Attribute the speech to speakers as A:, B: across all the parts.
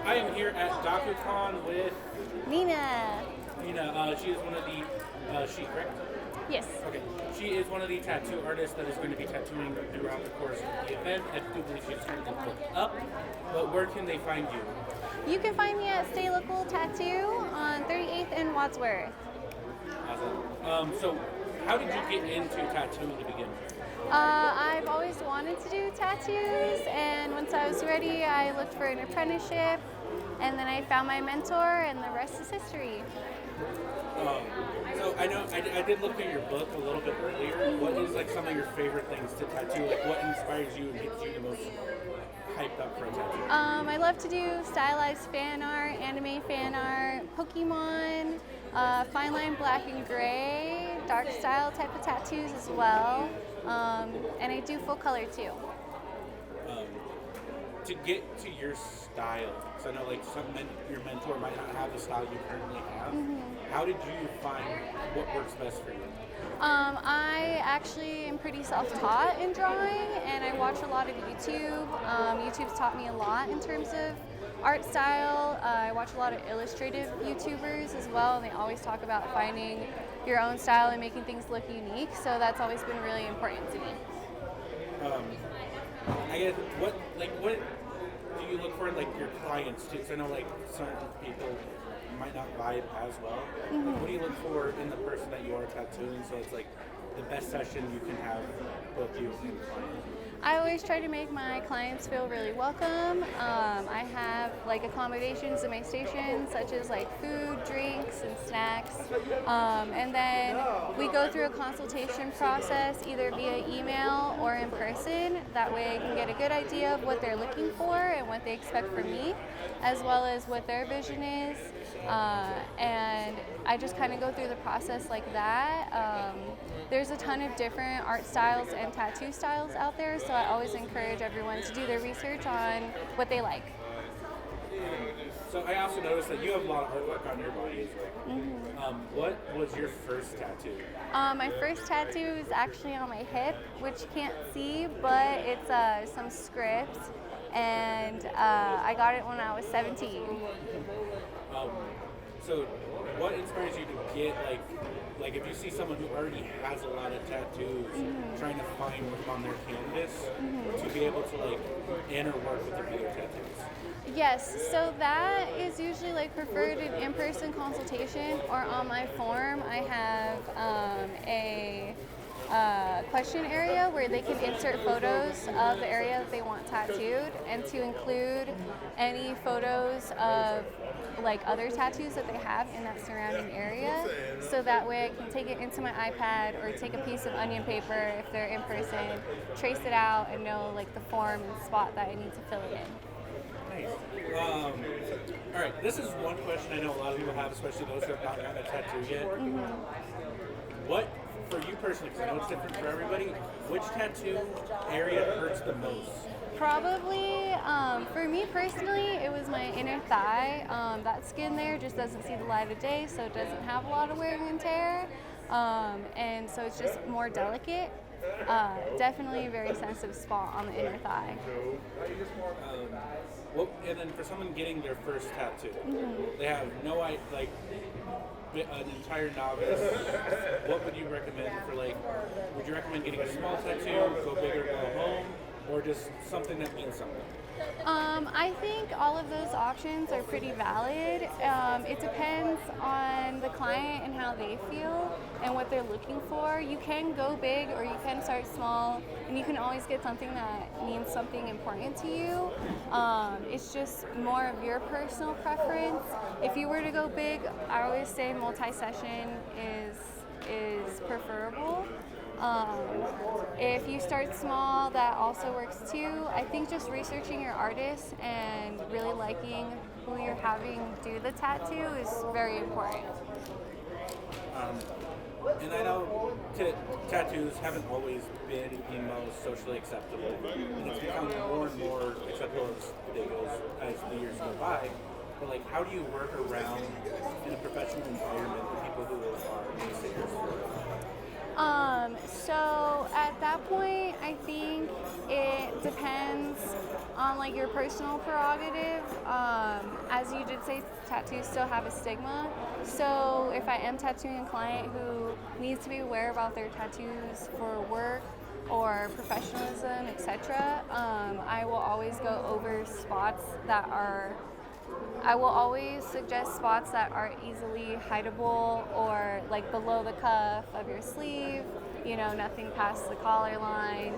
A: I am here at DakuCon with
B: Nina.
A: Nina. She is one of the, correct?
B: Yes.
A: Okay. She is one of the tattoo artists that is going to be tattooing throughout the course of the event. I do believe she's currently booked up, but where can they find you?
B: You can find me at Stay Local Tattoo on 38th and Wadsworth.
A: Awesome. So how did you get into tattooing to begin with?
B: I've always wanted to do tattoos, and once I was ready, I looked for an apprenticeship, and then I found my mentor, and the rest is history.
A: So I know I did look at your book a little bit earlier. What is like some of your favorite things to tattoo? Like what inspires you and gets you the most hyped up for a tattoo?
B: I love to do stylized fan art, anime fan art, Pokemon, fine line black and gray, dark style type of tattoos as well. And I do full color too.
A: To get to your style, because I know like your mentor might not have the style you currently have. How did you find what works best for you?
B: I actually am pretty self-taught in drawing, and I watch a lot of YouTube. YouTube's taught me a lot in terms of art style. I watch a lot of illustrative YouTubers as well, and they always talk about finding your own style and making things look unique, so that's always been really important to me.
A: I guess what do you look for like your clients too? Because I know like some people might not vibe as well. What do you look for in the person that you are tattooing? So it's like the best session you can have both you and the client.
B: I always try to make my clients feel really welcome. I have like accommodations in my station, such as like food, drinks, and snacks. And then we go through a consultation process either via email or in person. That way I can get a good idea of what they're looking for and what they expect from me, as well as what their vision is. And I just kind of go through the process like that. There's a ton of different art styles and tattoo styles out there, so I always encourage everyone to do their research on what they like.
A: So I also noticed that you have a lot of artwork on your body as well. What was your first tattoo?
B: My first tattoo is actually on my hip, which you can't see, but it's some scripts, and I got it when I was 17.
A: So what inspires you to get like if you see someone who already has a lot of tattoos, trying to find what's on their canvas to be able to like in or work with their other tattoos?
B: Yes, so that is usually like preferred in in-person consultation, or on my form I have a question area where they can insert photos of the area that they want tattooed, and to include any photos of like other tattoos that they have in that surrounding area, so that way I can take it into my iPad or take a piece of onion paper if they're in person, trace it out, and know like the form and spot that I need to fill it in.
A: Nice. All right, this is one question I know a lot of people have, especially those who have not gotten a tattoo yet. What, for you personally, because I know it's different for everybody, which tattoo area hurts the most?
B: Probably, for me personally, it was my inner thigh. That skin there just doesn't see the light of day, so it doesn't have a lot of wear and tear, and so it's just more delicate. Definitely a very sensitive spot on the inner thigh.
A: And then for someone getting their first tattoo, they have no idea, like an entire novice, what would you recommend for like, would you recommend getting a small tattoo, go big or go home, or just something that means something?
B: I think all of those options are pretty valid. It depends on the client and how they feel and what they're looking for. You can go big or you can start small, and you can always get something that means something important to you. It's just more of your personal preference. If you were to go big, I always say multi-session is preferable. If you start small, that also works too. I think just researching your artist and really liking who you're having do the tattoo is very important.
A: And I know tattoos haven't always been the most socially acceptable, and it's become more and more acceptable as the years go by. But like, how do you work around in a professional environment with people who are naysayers?
B: So at that point, I think it depends on like your personal prerogative. As you did say, tattoos still have a stigma. So if I am tattooing a client who needs to be aware about their tattoos for work or professionalism, etc., I will always go over spots that are I will always suggest spots that are easily hideable or like below the cuff of your sleeve, nothing past the collar line,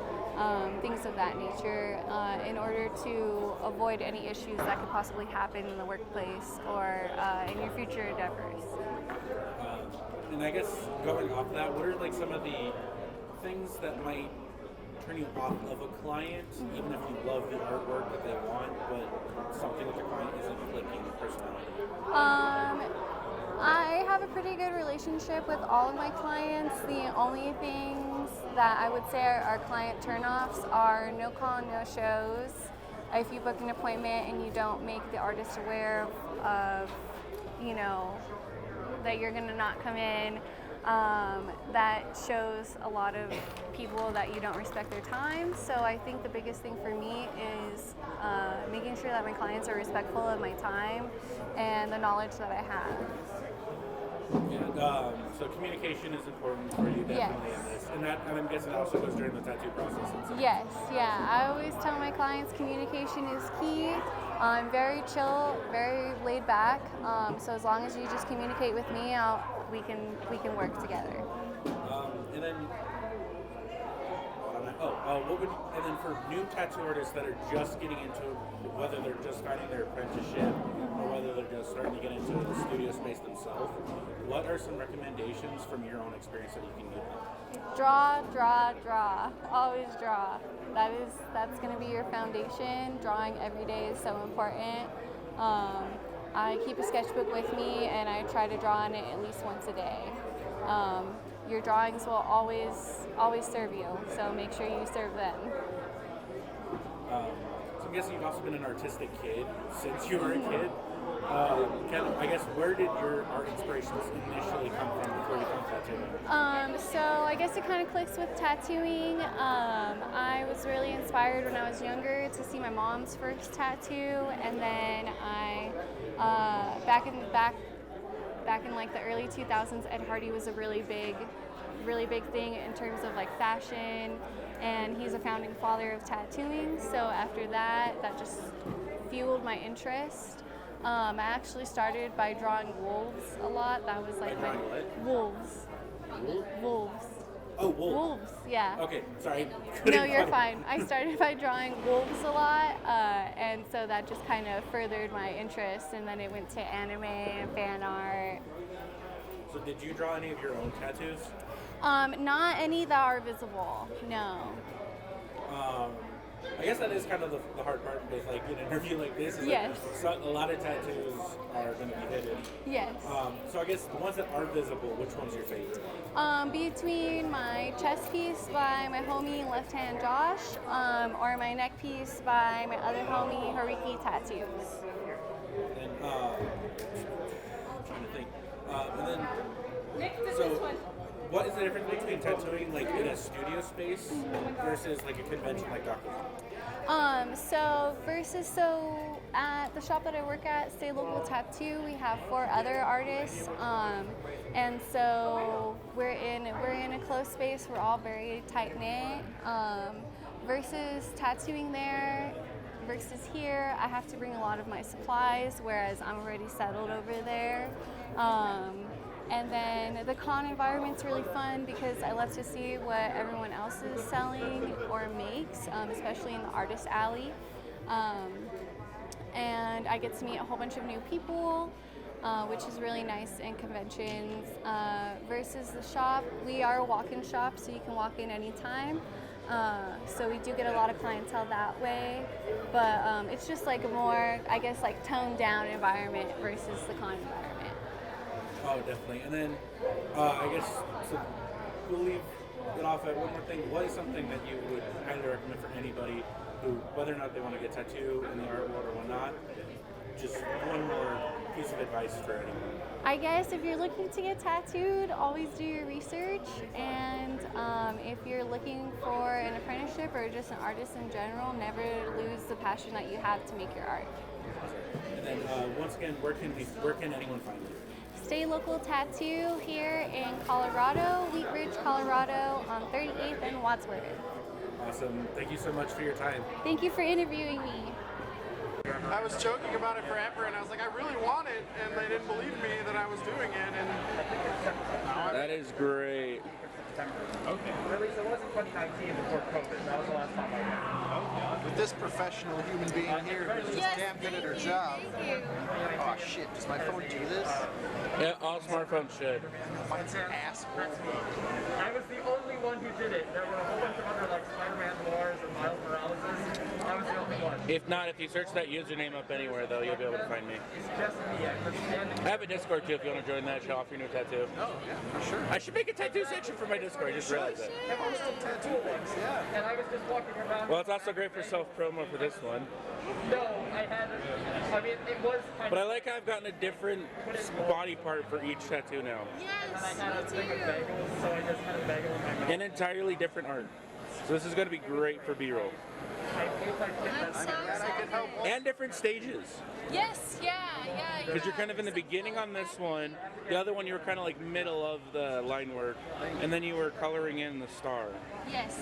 B: things of that nature, in order to avoid any issues that could possibly happen in the workplace or in your future endeavors.
A: And I guess going off that, what are like some of the things that might turn you off of a client, even if you love the artwork that they want, but something with the client isn't clicking the personality?
B: I have a pretty good relationship with all of my clients. The only things that I would say are client turnoffs are no call, no shows. If you book an appointment and you don't make the artist aware of that you're gonna not come in, that shows a lot of people that you don't respect their time. So I think the biggest thing for me is making sure that my clients are respectful of my time and the knowledge that I have.
A: And so communication is important for you definitely in this. And I'm guessing that also goes during the tattoo process.
B: Yes, yeah. I always tell my clients communication is key. I'm very chill, very laid back. So as long as you just communicate with me, we can work together.
A: And then, and then for new tattoo artists that are just getting into, whether they're just starting their apprenticeship or whether they're just starting to get into the studio space themselves, what are some recommendations from your own experience that you can give them?
B: Draw, draw, draw. Always draw. That's going to be your foundation. Drawing every day is so important. I keep a sketchbook with me and I try to draw on it at least once a day. Your drawings will always serve you, so make sure you serve them.
A: So I'm guessing you've also been an artistic kid since you were a kid. I guess, where did your art inspirations initially come from before you found tattooing?
B: So I guess it kind of clicks with tattooing. I was really inspired when I was younger to see my mom's first tattoo, and then I back in like the early 2000s, Ed Hardy was a really big thing in terms of like fashion, and he's a founding father of tattooing. So after that just fueled my interest. I actually started by drawing wolves a lot. That was like my wolves. Wolves.
A: Oh, wolves.
B: Wolves, yeah.
A: Okay, sorry.
B: No, you're fine. I started by drawing wolves a lot, and so that just kind of furthered my interest, and then it went to anime and fan art.
A: So did you draw any of your own tattoos?
B: Not any that are visible, no.
A: I guess that is kind of the hard part with like an interview like this. Is
B: yes.
A: Like, a lot of tattoos are going to be hidden.
B: Yes.
A: So I guess the ones that are visible, which one's your favorite?
B: Between my chest piece by my homie Left Hand Josh, or my neck piece by my other homie Hariki Tattoos.
A: And I'm trying to think. And then, so what is the difference between tattooing like in a studio space versus like a convention like Daku?
B: So at the shop that I work at, Stay Local Tattoo, we have 4 other artists, and so we're in a closed space. We're all very tight knit. Versus tattooing there, versus here, I have to bring a lot of my supplies, whereas I'm already settled over there. And then the con environment's really fun because I love to see what everyone else is selling or makes, especially in the artist alley. And I get to meet a whole bunch of new people, which is really nice in conventions. Versus the shop, we are a walk-in shop, so you can walk in anytime. So we do get a lot of clientele that way, but it's just like a more, I guess, like toned down environment versus the con environment.
A: Oh, definitely. And then, I guess, so we'll leave it off at one more thing. What is something that you would highly recommend for anybody who, whether or not they want to get tattooed in the art world or whatnot, just one more piece of advice for anyone?
B: I guess if you're looking to get tattooed, always do your research. And if you're looking for an apprenticeship or just an artist in general, never lose the passion that you have to make your art.
A: And then once again, where can anyone find you?
B: Stay Local Tattoo here in Colorado, Wheat Ridge, Colorado, on 38th and Wadsworth.
A: Awesome. Thank you so much for your time.
B: Thank you for interviewing me.
C: I was joking about it forever, and I was like, I really want it, and they didn't believe me that I was doing it, and
D: That is great.
E: Okay. Really, so it was in 2019 before COVID. That was the last time I went.
C: with this professional human being here who's just damn good at her job. Oh shit, does my phone do this?
D: Yeah, all smartphones should.
C: Mine's an asshole.
E: That's me. I was the only one who did it. There were a whole bunch of other like Spider-Man Wars and Miles Morales. I was the only one.
D: If not, if you search that username up anywhere, though, you'll be able to find me.
E: It's just me. I was standing.
D: I have a Discord too if you want to join that. Show off your new tattoo.
C: Oh yeah, for sure.
D: I should make a tattoo section for my Discord. I just realized it.
C: Tattoo links, yeah.
E: And I was just walking around.
D: Well, it's also great for self-promo for this one.
E: No, I had. I mean, it was kind
D: But I
E: of.
D: like how I've gotten a different body part for each tattoo now.
E: And I had a thing of bagels, so I just had a bagel in my mouth.
D: An entirely different art. So this is going to be great for B-roll.
E: I hope I get that.
B: I'm so
C: Glad I could help.
D: And different stages.
B: Yes, yeah.
D: Because you're kind of in the beginning on this one. The other one you were kind of like middle of the line work. And then you were coloring in the star.
B: Yes.